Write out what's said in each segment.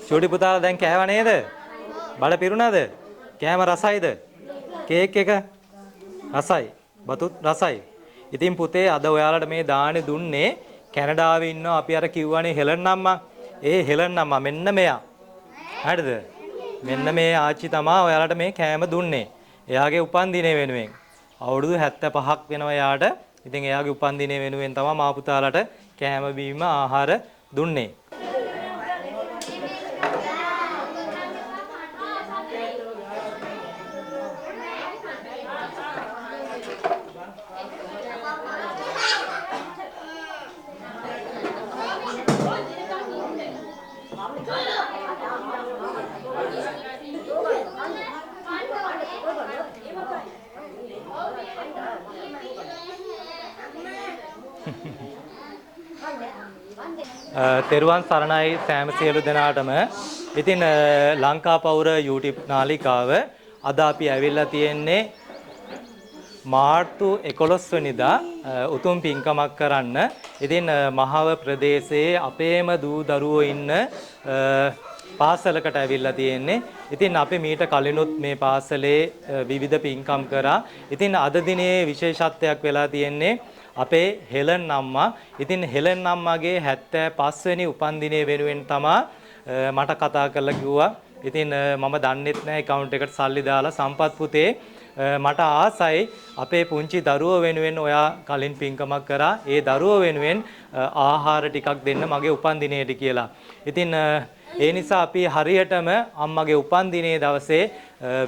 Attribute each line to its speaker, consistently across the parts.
Speaker 1: චූටි පුතාලා දැන් කෑව නේද? බඩ පිරුණාද? කෑම රසයිද? කේක් එක රසයි. බතුත් රසයි. ඉතින් පුතේ අද ඔයාලට මේ දානේ දුන්නේ කැනඩාවේ ඉන්නවා අපි අර කිව්වනේ හෙලන් අම්මා. ඒ හෙලන් අම්මා මෙන්න මෙයා. හරිද? මෙන්න මේ ආච්චි තමා ඔයාලට මේ කෑම දුන්නේ. එයාගේ උපන්දිනය වෙනුවෙන්. අවුරුදු 75ක් වෙනවා එයාට. ඉතින් එයාගේ උපන්දිනය වෙනුවෙන් තමයි මා පුතාලට කෑම බීම ආහාර දුන්නේ. තෙරුවන් සරණයි සෑම සියලු දෙනාටම. ඉතින් ලංකා පෞර YouTube නාලිකාව අද අපි ඇවිල්ලා තියෙන්නේ මාර්තු 11 වෙනිදා උතුම් පින්කමක් කරන්න. ඉතින් මහව ප්‍රදේශයේ අපේම දූ දරුවෝ ඉන්න පාසලකට ඇවිල්ලා තියෙන්නේ. ඉතින් අපි මීට කලිනුත් මේ පාසලේ විවිධ පින්කම් කරා. ඉතින් අද දිනේ විශේෂත්වයක් වෙලා තියෙන්නේ අපේ හෙලන් අම්මා. ඉතින් හෙලන් අම්මාගේ 75 වෙනි උපන්දිනය වෙනුවෙන් තමයි මට කතා කරලා කිව්වා. ඉතින් මම දන්නෙත් නැහැ account එකට සල්ලි දාලා සම්පත් පුතේ මට ආසයි අපේ පුංචි දරුවෝ වෙනුවෙන් ඔයා කලින් පින්කමක් කරා. ඒ දරුවෝ වෙනුවෙන් ආහාර ටිකක් දෙන්න මගේ උපන්දිනේට කියලා. ඉතින් ඒ නිසා අපි හරියටම අම්මගේ උපන්දිනේ දවසේ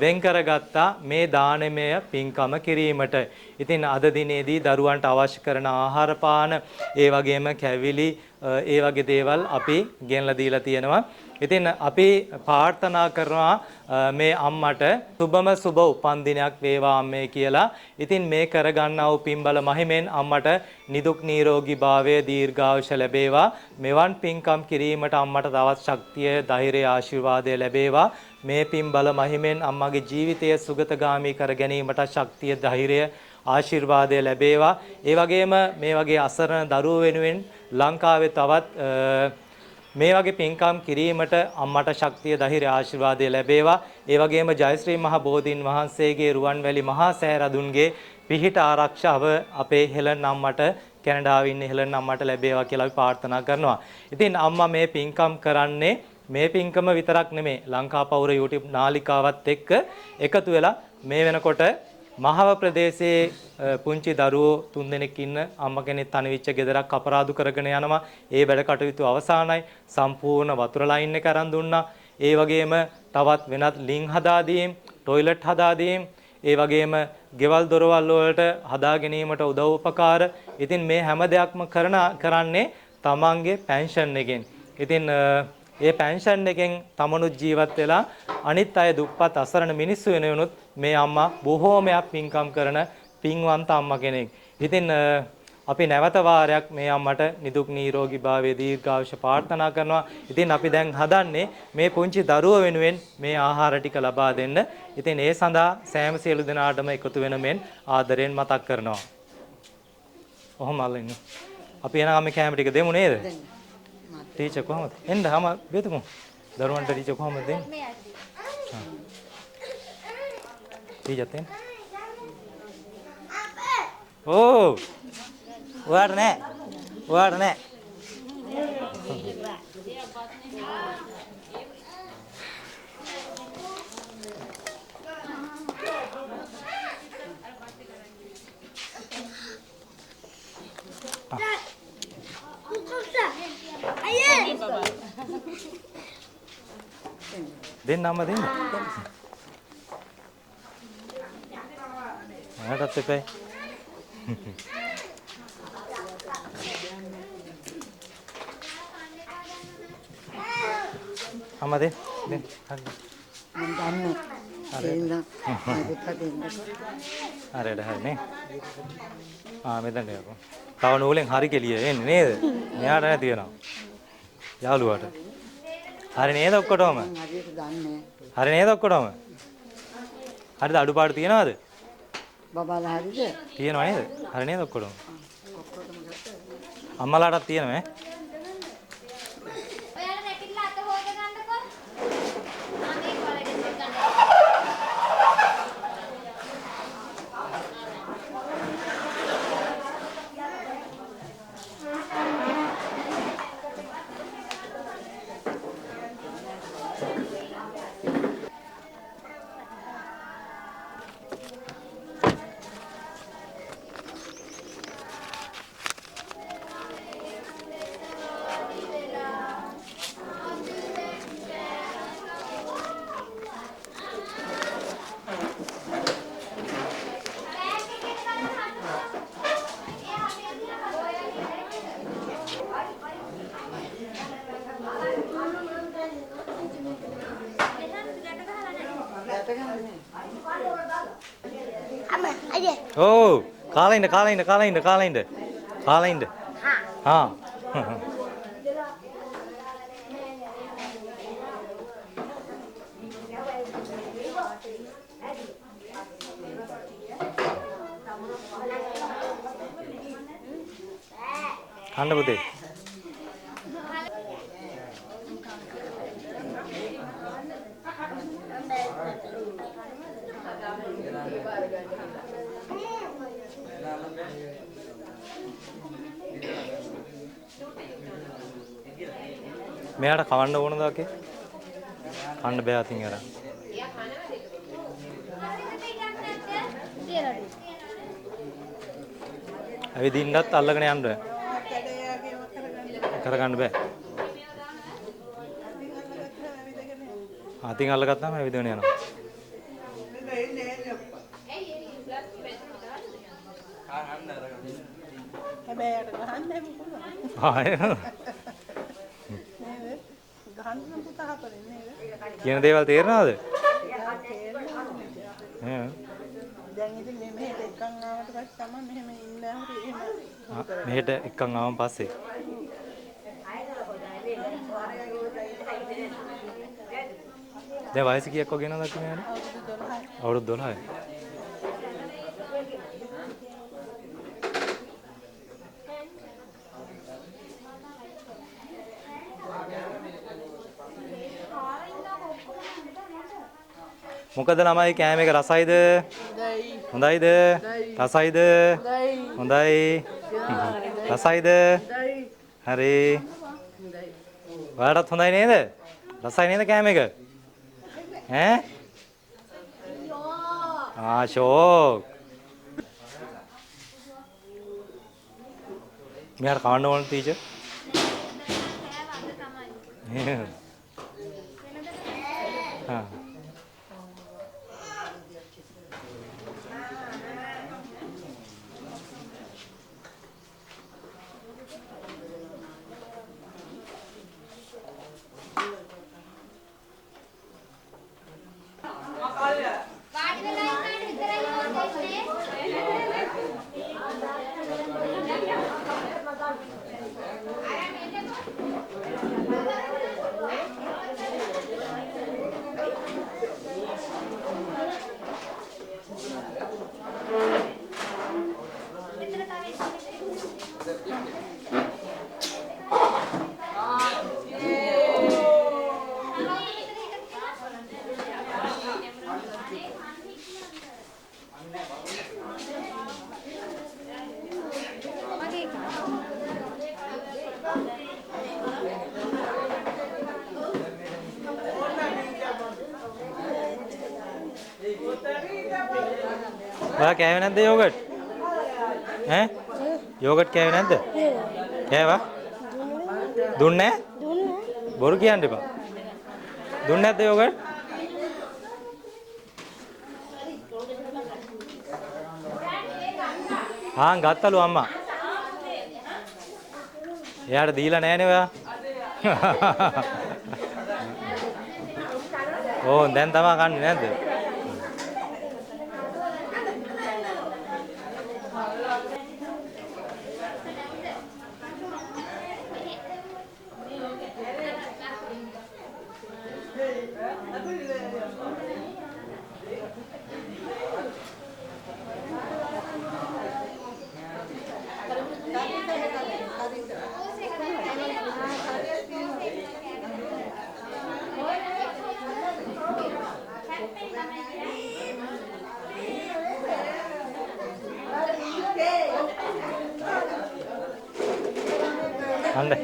Speaker 1: වෙන් කරගත්තා මේ දානමය පින්කම කිරීමට. ඉතින් අද දිනේදී දරුවන්ට අවශ්‍ය කරන ආහාර පාන ඒ වගේම කැවිලි ඒ වගේ දේවල් අපි ගෙනලා දීලා තියෙනවා. ඉතින් අපි ප්‍රාර්ථනා කරනවා මේ අම්මට සුබම සුබ උපන්දිනයක් වේවා අම්මේ කියලා. ඉතින් මේ කරගන්නා වූ පින්බල මහිමෙන් අම්මට නිදුක් නිරෝගී භාවය දීර්ඝායුෂ ලැබේවා. මෙවන් පින්කම් කිරීමට අම්මට තවත් ශක්තිය ධෛර්යය ආශිර්වාදය ලැබේවා. මේ පින්බල මහිමෙන් අම්මගේ ජීවිතය සුගතගාමී කර ගැනීමට ශක්තිය ධෛර්යය ආශිර්වාදය ලැබේවා. ඒ වගේම මේ වගේ අසරණ දරුවෝ වෙනුවෙන් ලංකාවේ තවත් මේ වගේ පින්කම් කිරීමට අම්මට ශක්තිය ධෛර්ය ආශිර්වාදය ලැබේවා. ඒ වගේම ජයශ්‍රී මහ බෝධීන් වහන්සේගේ රුවන්වැලි මහා සෑරදුන්ගේ පිහිට ආරක්ෂාව අපේ හෙලන් අම්මට කැනඩාවේ ඉන්න හෙලන් අම්මට ලැබේවා කියලා අපි ප්‍රාර්ථනා කරනවා. ඉතින් අම්මා මේ පින්කම් කරන්නේ මේ පින්කම විතරක් නෙමෙයි ලංකා පෞර YouTube නාලිකාවත් එක්ක එකතු වෙලා මේ වෙනකොට මහව ප්‍රදේශයේ පුංචි දරුවෝ 3 දෙනෙක් ඉන්න අම්ම කෙනෙක් තනිවිච්ච ගෙදරක් අපරාධ කරගෙන යනවා. ඒ වැඩ කටයුතු අවසానයි. සම්පූර්ණ වතුර ලයින් එක අරන් දුන්නා. ඒ වගේම තවත් වෙනත් ලිං හදා දීම්, টয়ලට් හදා දීම්, ඒ වගේම ගෙවල් දොරවල් වලට හදා ගැනීමට උදව් උපකාර. ඉතින් මේ හැම දෙයක්ම කරන්නේ තමන්ගේ පෙන්ෂන් එකෙන්. ඉතින් ඒ පෙන්ෂන් එකෙන් තමනුත් ජීවත් වෙලා අනිත් අය දුප්පත් අසරණ මිනිස්සු වෙනුවනුත් මේ අම්මා බොහෝමයක් පින්කම් කරන පින්වන්ත අම්මා කෙනෙක්. ඉතින් අපි නැවත වාරයක් මේ අම්මට නිදුක් නිරෝගී භාවයේ දීර්ඝායුෂ ප්‍රාර්ථනා කරනවා. ඉතින් අපි දැන් හදන්නේ මේ පුංචි දරුවෝ වෙනුවෙන් මේ ආහාර ටික ලබා දෙන්න. ඉතින් ඒ සඳහා සෑම සියලු දෙනාටම එකතු වෙන මෙන් ආදරයෙන් මතක් කරනවා. ඔහොම අල්ලන්න. අපි එනවා මේ කැමරා ටික දෙමු නේද? ටීචර් කොහමද? එන්න හැම බෙදමු. දරුවන්ට ටීචර් කොහමද දෙන්නේ? ටීචර් දෙන්න. ඕ! ඔයාට නෑ. ඔයාට නෑ. දෙන්න අම්මා දෙන්න. මටත් එපයි. අම්මා දෙන්න. දෙන්න.
Speaker 2: මම දන්නේ. දෙන්න. මට දෙන්න.
Speaker 1: හරියට හරිනේ. මෙතන යකෝ. තව නූලෙන් හරි කෙලිය එන්නේ නේද? මෙයාට නැති වෙනවා. යාළුවාට. හරි නේද ඔක්කොටම?
Speaker 2: හරියට දන්නේ.
Speaker 1: හරි නේද ඔක්කොටම? හරිද අඩුපාඩු තියනවද?
Speaker 2: බබාලා හරිද?
Speaker 1: තියෙනව නේද? හරි නේද ඔක්කොටම? අම්මලාටත් තියෙනව ඈ.
Speaker 3: ඔයාලා නැගිටලා අත හොද ගන්නකො.
Speaker 1: ඔව් කාලා ඉන්න කාලා ඉන්න කාලා ඉන්න කාලා ඉන්න කාලා ඉන්න හා කන්න පුතේ මෙයාට කවන්න ඕනද ඔකේ? කන්න බෑ අතින් අර. ඇවිදින්නත් අල්ලගෙන යන්න බෑ. කරගන්න බෑ. අතින් අල්ලගත්තාම ඇවිදගෙන යනවා.
Speaker 3: හැබැයි අර ගහන්න පුළුවන්. ගහන්න පුතා හතරේ නේද?
Speaker 1: කියන දේවල් තේරෙනවද?
Speaker 3: දැන් ඉතින් මේ මෙහෙට එක්කන් ආවට පස්සේ තමයි මෙහෙම ඉන්නවට එහෙම
Speaker 1: මෙහෙට එක්කන් ආවම පස්සේ දැන් වයස කීයක් වගේ නේද අක්කේ මෙයාට? අවුරුදු 12යි. මොකද ළමයි කෑම එක රසයිද? හොඳයිද? රසයිද? හොඳයි. රසයිද? හරි. ඔයාලටත් හොඳයි නේද? රසයි නේද කෑම එක? ඈ? ෂෝක්. මෙයාට කවන්න ඕන ටීචර්? හා ඔයා කෑවේ නැද්ද යෝගට්? ඈ? යෝගට් කෑවේ නැද්ද? කෑවා? දුන්නේ නැහැ? බොරු කියන්න එපා. දුන්නේ නැද්ද යෝගට්? ගත්තලු අම්මා. එයාට දීලා නැහනේ ඔයා. ඕ දැන් තමයි කන්නේ නැද්ද? Ande.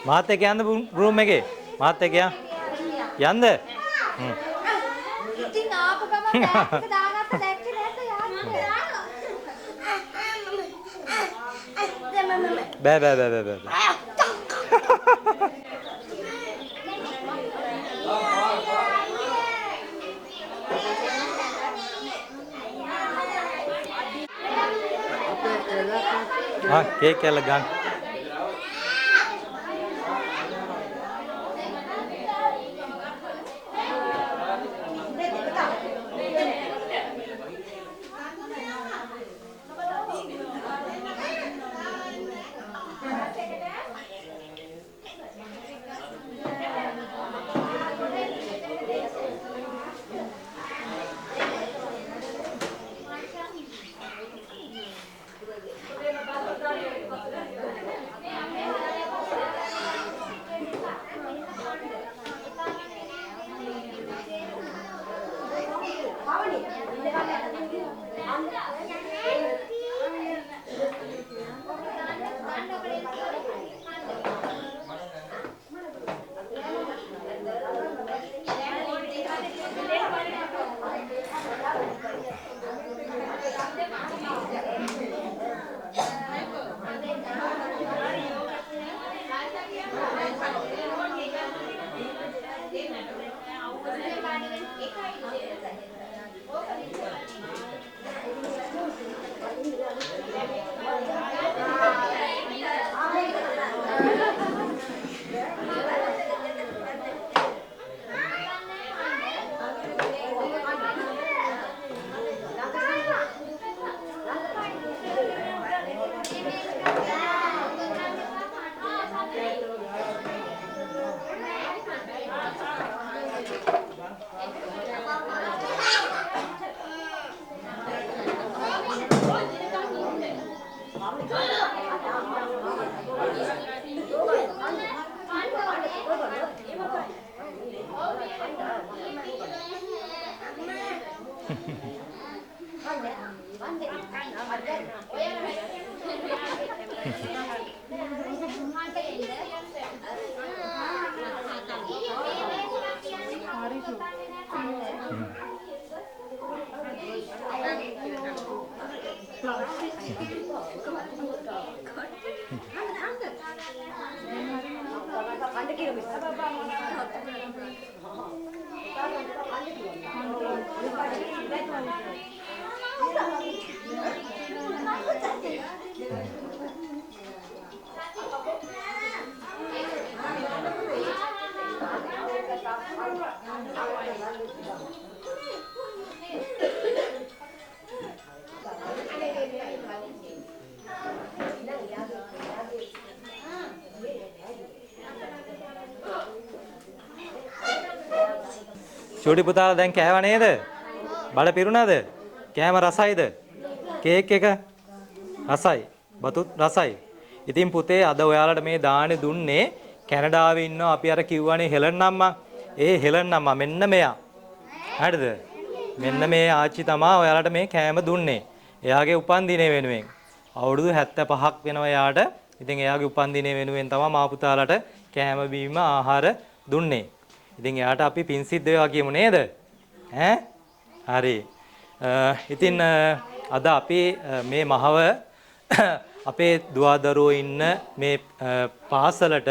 Speaker 1: මාත් එක්ක යන්න රූම් එකේ. මාත් එක්ක යන්න.
Speaker 4: ඉතින් ආපු ගමන් බෑග් එක දාගත්ත දැක්කේ නැද්ද යාළුවනේ?
Speaker 1: බෑ. කේක් කැල්ල ගන්න. චූටි පුතාලා දැන් කෑව නේද? බඩ පිරුණාද? කෑම රසයිද? කේක් එක රසයි. බතුත් රසයි. ඉතින් පුතේ අද ඔයාලට මේ දානේ දුන්නේ කැනඩාවේ ඉන්නවා අපි අර කිව්වනේ හෙලන් අම්මා. ඒ හෙලන් අම්මා මෙන්න මෙයා. හරිද? මෙන්න මේ ආච්චි තමයි ඔයාලට මේ කෑම දුන්නේ. එයාගේ උපන්දිනේ වෙනුවෙන්. අවුරුදු 75ක් වෙනවා එයාට. ඉතින් එයාගේ උපන්දිනේ වෙනුවෙන් තමයි මා පුතාලට කෑම බීම ආහාර දුන්නේ. ඉතින් එයාට අපි පින් සිද්ධ වේවා කියමු නේද? ඈ? හරි. ඉතින් අද අපි මේ මහව අපේ දුවදරුවෝ ඉන්න මේ පාසලට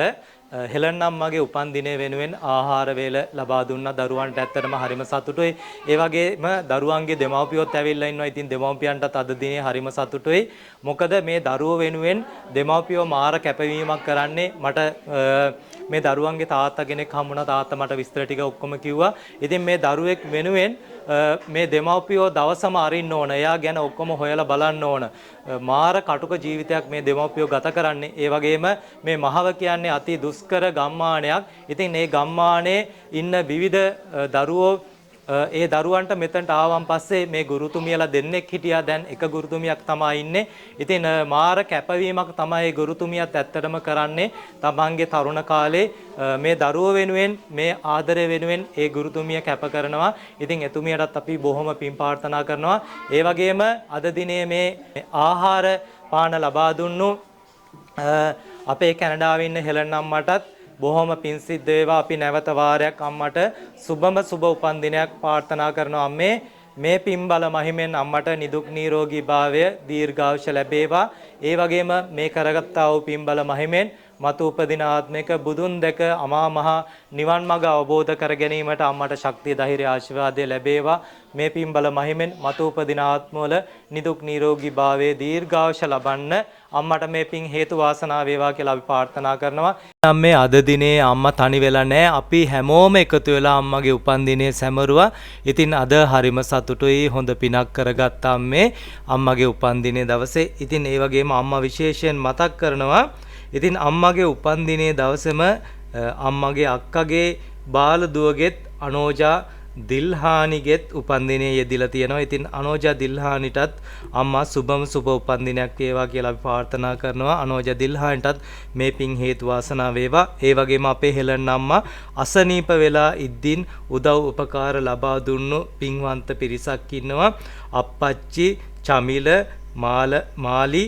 Speaker 1: හෙලන් අම්මගේ උපන්දිනය වෙනුවෙන් ආහාර වේල ලබා දුන්නා දරුවන්ට. ඇත්තටම හරිම සතුටුයි. ඒ වගේම දරුවන්ගේ දෙමව්පියොත් ඇවිල්ලා ඉන්නවා. ඉතින් දෙමව්පියන්ටත් අද දිනේ හරිම සතුටුයි. මොකද මේ දරුවෝ වෙනුවෙන් දෙමව්පියෝ මාර කැපවීමක් කරන්නේ. මට මේ දරුවන්ගේ තාත්තා කෙනෙක් හම්බුණා. තාත්තා මට විස්තර ටික ඔක්කොම කිව්වා. ඉතින් මේ දරුවෙක් වෙනුවෙන් මේ දෙමව්පියෝ දවසම අරින්න ඕන. එයා ගැන ඔක්කොම හොයලා බලන්න ඕන. මාර කටුක ජීවිතයක් මේ දෙමව්පියෝ ගත කරන්නේ. ඒ වගේම මේ මහව කියන්නේ අති දුෂ්කර ගම්මානයක්. ඉතින් මේ ගම්මානයේ ඉන්න විවිධ දරුවෝ ඒ දරුවන්ට මෙතනට ආවන් පස්සේ මේ ගුරුතුමියලා දෙන්නෙක් හිටියා. දැන් එක ගුරුතුමියක් තමයි ඉන්නේ. ඉතින් මාර කැපවීමක් තමයි ගුරුතුමියත් ඇත්තටම කරන්නේ. තමන්ගේ තරුණ කාලේ මේ දරුවෝ වෙනුවෙන් මේ ආදරය වෙනුවෙන් ඒ ගුරුතුමිය කැප කරනවා. ඉතින් එතුමියටත් අපි බොහොම පින් ප්‍රාර්ථනා කරනවා. ඒ වගේම අද දිනේ මේ ආහාර පාන ලබා දුන්නු අපේ කැනඩාවේ ඉන්න හෙලන් අම්මටත් බොහොම පිං සිද්ධ වේවා. අපි නැවත වාරයක් අම්මට සුබම සුබ උපන්දිනයක් ප්‍රාර්ථනා කරනවා. අම්මේ මේ පින්බල මහිමෙන් අම්මට නිදුක් නිරෝගී භාවය දීර්ඝායුෂ ලැබේවා. ඒ වගේම මේ කරගත්තා වූ පින්බල මහිමෙන් මතු උපදින ආත්මික බුදුන් දැක අමා මහ නිවන් මඟ අවබෝධ කර ගැනීමට අම්මට ශක්තිය ධෛර්ය ආශිර්වාදය ලැබේවා. මේ පින්බල මහිමෙන් මතු උපදින ආත්මවල නිදුක් නිරෝගී භාවයේ දීර්ඝායුෂ ලබන්න අම්මට මේ පින් හේතු වාසනා වේවා කියලා අපි ප්‍රාර්ථනා කරනවා. නම් මේ අද දිනේ අම්මා තනි වෙලා නැහැ. අපි හැමෝම එකතු වෙලා අම්මගේ උපන්දිනේ සැමරුවා. ඉතින් අද හරිම සතුටුයි. හොඳ පිනක් කරගත්තා අම්මේ අම්මගේ උපන්දිනේ දවසේ. ඉතින් ඒ වගේම අම්මා විශේෂයෙන් මතක් කරනවා. ඉතින් අම්මගේ උපන්දිනේ දවසේම අම්මගේ අක්කගේ බාල දුවගෙත් අනෝජා දිල්හානිගෙත් උපන්දිනේ යෙදිලා තියෙනවා. ඉතින් අනෝජා දිල්හානිටත් අම්මා සුබම සුබ උපන්දිනයක් වේවා කියලා අපි ප්‍රාර්ථනා කරනවා. අනෝජා දිල්හානිටත් මේ පින් හේතු වාසනා වේවා. ඒ වගේම අපේ හෙලන් අම්මා අසනීප වෙලා ඉද්දින් උදව් උපකාර ලබා දුන්නු පින්වන්ත පිරිසක් ඉන්නවා. අප්පච්චි, චමිල, මාලි,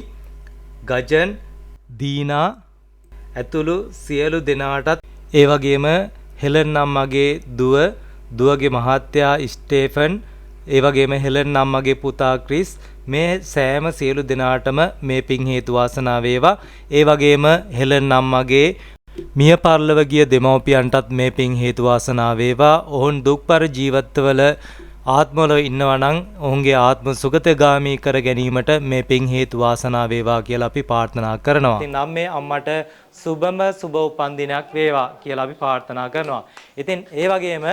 Speaker 1: ගජන්, දීනා ඇතුළු සියලු දෙනාටත් ඒ වගේම හෙලන් අම්මගේ දුවගේ මහත්තයා ස්ටේෆන් ඒ වගේම හෙලන් අම්මගේ පුතා ක්‍රිස් මේ සෑම සියලු දෙනාටම මේ පින් හේතු වාසනා වේවා. ඒ වගේම හෙලන් අම්මගේ මිය පරලොව ගිය දෙමව්පියන්ටත් මේ පින් හේතු වාසනා වේවා. ඔවුන් දුක්පර ජීවිතවල ආත්මවල ඉන්නවා නම් ඔවුන්ගේ ආත්ම සුගතගාමී කර ගැනීමට මේ පින් හේතු වාසනා වේවා කියලා අපි ප්‍රාර්ථනා කරනවා. ඉතින් නම් මේ අම්මට සුබම සුබ උපන්දිනයක් වේවා කියලා අපි ප්‍රාර්ථනා කරනවා. ඉතින් ඒ වගේම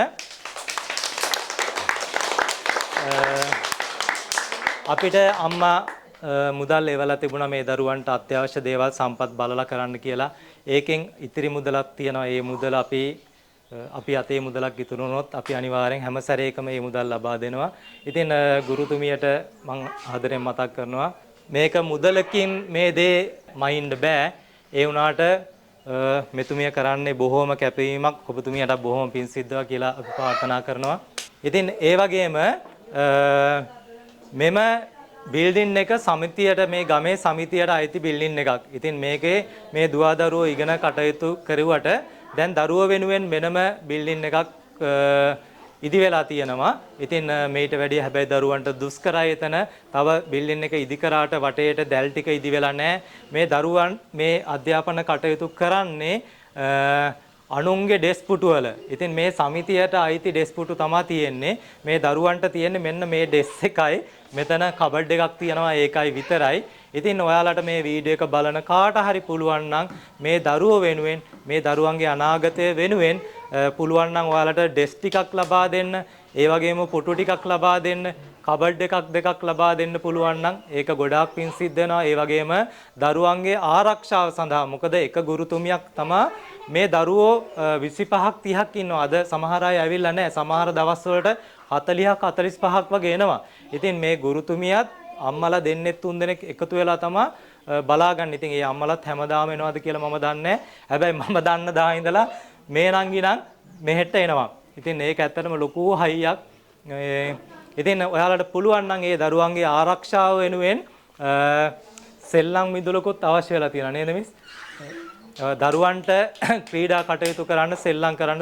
Speaker 1: අපිට අම්මා මුදල් එවලා තිබුණා මේ දරුවන්ට අත්‍යවශ්‍ය දේවල් සම්පත් බලලා කරන්න කියලා. ඒකෙන් ඉතිරි මුදලක් තියෙනවා. ඒ මුදල අපි අතේ මුදලක් ඉතුරු වුණොත් අපි අනිවාර්යෙන් හැම සැරේකම මේ මුදල් ලබා දෙනවා. ඉතින් ගුරුතුමියට මම ආදරෙන් මතක් කරනවා මේක මුදලකින් මේ දේ මයින්ඩ් බෑ. ඒ වුණාට මෙතුමිය කරන්නේ බොහොම කැපවීමක්. ඔබතුමියට බොහොම පිං සිද්ධවා කියලා අපි ප්‍රාර්ථනා කරනවා. ඉතින් ඒ වගේම මෙම බිල්ඩින් එක සමිතියට මේ ගමේ සමිතියට අයිති බිල්ඩින් එකක්. ඉතින් මේකේ මේ දුවදරුවෝ ඉගෙන කටයුතු කරුවට දැන් දරුවෝ වෙනුවෙන් වෙනම බිල්ඩින් එකක් ඉදි වෙලා තියෙනවා. ඉතින් මේට වැඩිය හැබැයි දරුවන්ට දුෂ්කරයි එතන. තව බිල්ඩින් එක ඉදි කරාට වටේට දැල් ටික ඉදි වෙලා නැහැ. මේ දරුවන් මේ අධ්‍යාපන කටයුතු කරන්නේ අනුන්ගේ ඩෙස්පුටු වල. ඉතින් මේ සමිතියට අයිති ඩෙස්පුටු තමයි තියෙන්නේ. මේ දරුවන්ට තියෙන්නේ මෙන්න මේ ඩෙස් එකයි. මෙතන කබඩ් එකක් තියෙනවා ඒකයි විතරයි. ඉතින් ඔයාලට මේ වීඩියෝ එක බලන කාට හරි පුළුවන් නම් මේ දරුවෝ වෙනුවෙන් මේ දරුවන්ගේ අනාගතය වෙනුවෙන් පුළුවන් නම් ඔයාලට ඩෙස් ටිකක් ලබා දෙන්න, ඒ වගේම පුටු ටිකක් ලබා දෙන්න, කබඩ් එකක් දෙකක් ලබා දෙන්න පුළුවන් නම් ඒක ගොඩාක් පිං සිද්ධ වෙනවා. ඒ වගේම දරුවන්ගේ ආරක්ෂාව සඳහා මොකද එක ගුරුතුමියක් තමයි මේ දරුවෝ 25ක් 30ක් ඉන්නවා. අද සමහර අය ඇවිල්ලා නැහැ. සමහර දවස් වලට 40ක් 45ක් වගේ එනවා. ඉතින් මේ ගුරුතුමියත් අම්මලා දෙන්නේ තුන් දෙනෙක් එකතු වෙලා තමයි බලාගන්න. ඉතින් ඒ අම්මලාත් හැමදාම එනවාද කියලා මම දන්නේ නැහැ. හැබැයි මම දන්න දා ඉඳලා මේ නංගි නම් මෙහෙට එනවා. ඉතින් ඒක ඇත්තටම ලොකු හයියක්. ඉතින් ඔයාලට පුළුවන් නම් ඒ දරුවන්ගේ ආරක්ෂාව වෙනුවෙන් සෙල්ලම් මිදුලකුත් අවශ්‍ය වෙලා තියෙනවා නේද මිස්? දරුවන්ට ක්‍රීඩා කටයුතු කරන්න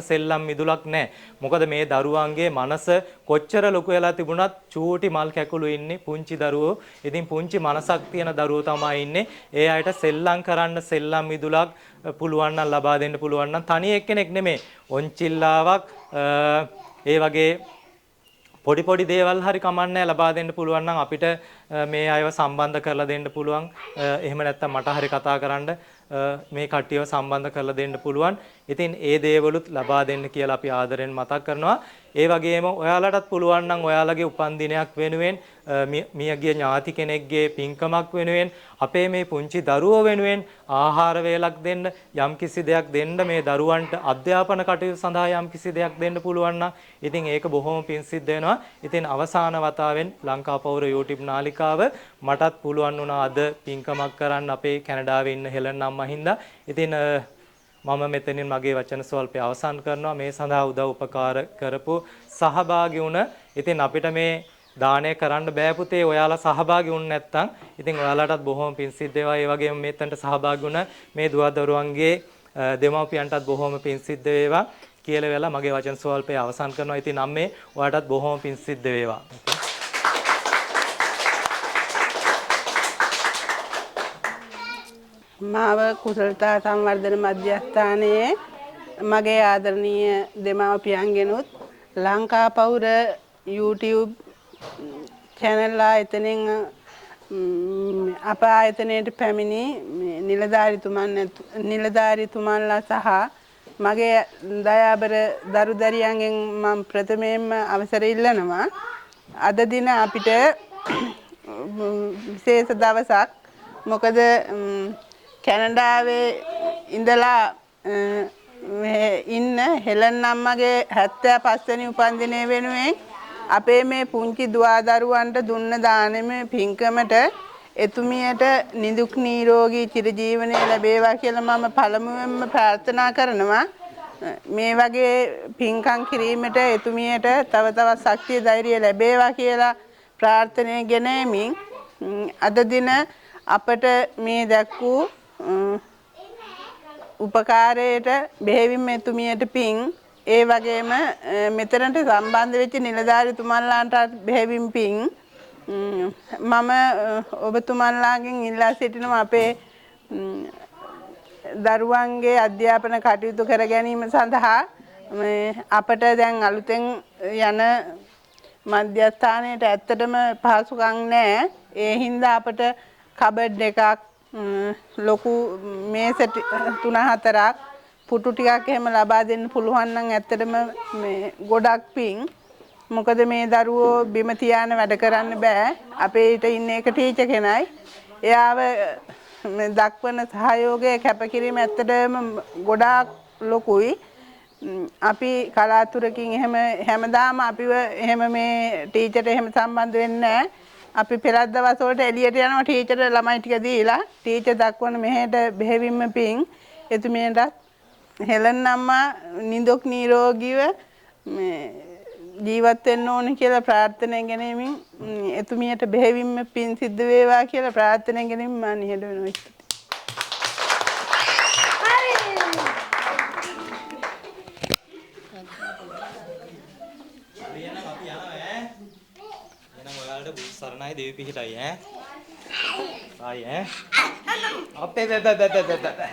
Speaker 1: සෙල්ලම් මිදුලක් නැහැ. මොකද මේ දරුවන්ගේ මනස කොච්චර ලොකු වෙලා තිබුණත් චූටි මල් කැකුළු ඉන්නේ පුංචි දරුවෝ. ඉතින් පුංචි මනසක් තියෙන දරුවෝ තමයි ඉන්නේ. ඒ අයට සෙල්ලම් කරන්න සෙල්ලම් මිදුලක් පුළුවන් නම් ලබා දෙන්න පුළුවන් නම් තනි එක්කෙනෙක් නෙමෙයි. ඔන්චිල්ලාවක් ඒ වගේ පොඩි දේවල් හරි කමන්නේ ලබා දෙන්න පුළුවන් නම් අපිට මේ අයව සම්බන්ධ කරලා දෙන්න පුළුවන්. එහෙම නැත්නම් මට හරි කතා කරන්න මේ කට්ටියව සම්බන්ධ කරලා දෙන්න පුළුවන්. ඉතින් ඒ දේවලුත් ලබා දෙන්න කියලා අපි ආදරෙන් මතක් කරනවා. ඒ වගේම ඔයාලටත් පුළුවන් නම් ඔයාලගේ උපන්දිනයක් වෙනුවෙන් මියගිය ඥාති කෙනෙක්ගේ පින්කමක් වෙනුවෙන් අපේ මේ පුංචි දරුවෝ වෙනුවෙන් ආහාර වේලක් දෙන්න යම්කිසි දෙයක් දෙන්න මේ දරුවන්ට අධ්‍යාපන කටයුතු සඳහා යම්කිසි දෙයක් දෙන්න පුළුවන් නම් ඉතින් ඒක බොහොම පිං සිද්ධ වෙනවා. ඉතින් අවසාන වතාවෙන් ලංකා පෞර YouTube නාලිකාව මටත් පුළුවන් වුණා අද පින්කමක් කරන්න අපේ කැනඩාවේ ඉන්න හෙලන් අම්මා හින්දා. ඉතින් මම මෙතනින් මගේ වචන ස්වල්පය අවසන් කරනවා. මේ සඳහා උදව් උපකාර කරපු සහභාගී වුණ ඉතින් අපිට මේ දානය කරන්න බෑ පුතේ ඔයාලා සහභාගී වුණ නැත්නම්. ඉතින් ඔයාලටත් බොහොම පිං සිද්ධ වේවා. ඒ වගේම මෙතනට සහභාගී වුණ මේ දුව දරුවන්ගේ දෙමව්පියන්ටත් බොහොම පිං සිද්ධ වේවා කියලා වෙලා මගේ වචන ස්වල්පය අවසන් කරනවා. ඉතින් අම්මේ ඔයාලටත් බොහොම පිං සිද්ධ වේවා.
Speaker 3: මාව කුසලතා සංවර්ධන මධ්‍යස්ථානයේ මගේ ආදරණීය දෙමාපියන්ගෙනුත් ලංකා පෞර YouTube channel ආයතනෙන් අප ආයතනයට පැමිණි නිලධාරිතුමන්ලා සහ මගේ දයාබර දරු දැරියන්ගෙන් මම ප්‍රථමයෙන්ම අවසර ඉල්ලනවා. අද දින අපිට විශේෂ දවසක්. මොකද කැනඩාවේ ඉඳලා ඉන්න හෙලන් අම්මගේ 75 වෙනි උපන්දිනය වෙනුවෙන් අපේ මේ පුංචි දුවදරුවන්ට දුන්න දානෙම පින්කමට එතුමියට නිදුක් නිරෝගී චිරජීවනය ලැබේවා කියලා මම පළමුවෙන්ම ප්‍රාර්ථනා කරනවා. මේ වගේ පින්කම් කිරීමට එතුමියට තව තවත් ශක්තිය ධෛර්යය ලැබේවා කියලා ප්‍රාර්ථනා ගෙනෙමින් අද දින අපට මේ දැක්වූ උපකාරයට බෙහෙවින්ම එතුමියට පිං ඒ වගේම මෙතනට සම්බන්ධ වෙච්ච නිලධාරිතුමන්ලාට බෙහෙවින් පිං මම ඔබතුමන්ලාගෙන් ඉල්ලා සිටිනවා අපේ දරුවන්ගේ අධ්‍යාපන කටයුතු කර ගැනීම සඳහා අපට දැන් අලුතෙන් යන මධ්‍යස්ථානයට ඇත්තටම පහසුකම් නැහැ. ඒ හින්දා අපට කබඩ් එකක් ලොකු මේස 3-4ක් පුටු ටිකක් එහෙම ලබා දෙන්න පුළුවන් නම් ඇත්තටම මේ ගොඩක් පිං. මොකද මේ දරුවෝ බිම තියාන වැඩ කරන්න බෑ. අපේ ඊට ඉන්න එක ටීචර් කෙනයි. එයාව දක්වන සහයෝගය කැපකිරීම ඇත්තටම ගොඩාක් ලොකුයි. අපි කලාතුරකින් එහෙම හැමදාම අපිව එහෙම මේ ටීචර්ට එහෙම සම්බන්ධ වෙන්නේ නැහැ. අපි පෙරත් දවස් වලට එළියට යනවා ටීචර් ළමයි ටික දීලා ටීචර් දක්වන මෙහෙට බෙහෙවින්ම පිං එතුමියට හෙලන් අම්මා නිදුක් නිරෝගීව ජීවත් වෙන්න ඕන කියලා ප්‍රාර්ථනා ගෙනෙමින් එතුමියට බෙහෙවින්ම පිං සිද්ධ වේවා කියලා ප්‍රාර්ථනා ගෙනෙමින් මම නිහඬ වෙනවා.
Speaker 1: සරණයි දෙවි පිහිටයි ඈ. ආයි ඈ. අපේ බෑ.